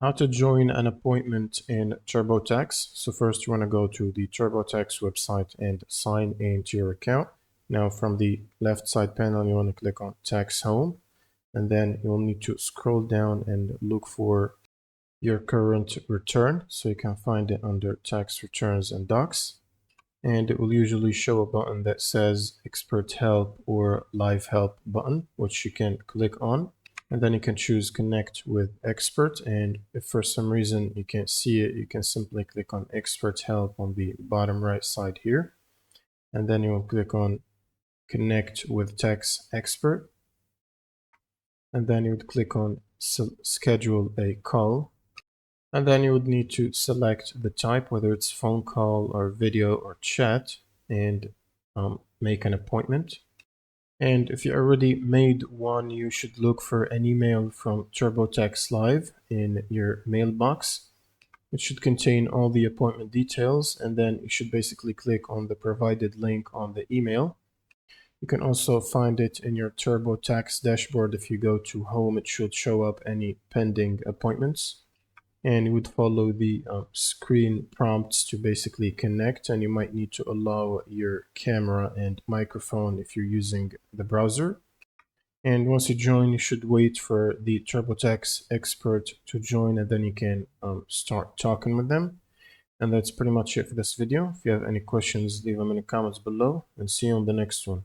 How to join an appointment in TurboTax. So first you want to go to the TurboTax website and sign into your account. Now from the left side panel, you want to click on Tax Home, and then you'll need to scroll down and look for your current return. So you can find it under Tax Returns and Docs. And it will usually show a button that says Expert Help or Live Help button, which you can click on. And then you can choose Connect with Expert. And if for some reason you can't see it, you can simply click on Expert Help on the bottom right side here. And then you will click on Connect with Tax Expert. And then you would click on Schedule a Call. And then you would need to select the type, whether it's phone call or video or chat, and make an appointment. And if you already made one, you should look for an email from TurboTax Live in your mailbox. It should contain all the appointment details, and then you should basically click on the provided link on the email. You can also find it in your TurboTax dashboard. If you go to Home, it should show up any pending appointments. And you would follow the screen prompts to basically connect, and you might need to allow your camera and microphone if you're using the browser. And once you join, you should wait for the TurboTax expert to join, and then you can start talking with them. And that's pretty much it for this video. If you have any questions, leave them in the comments below, and see you on the next one.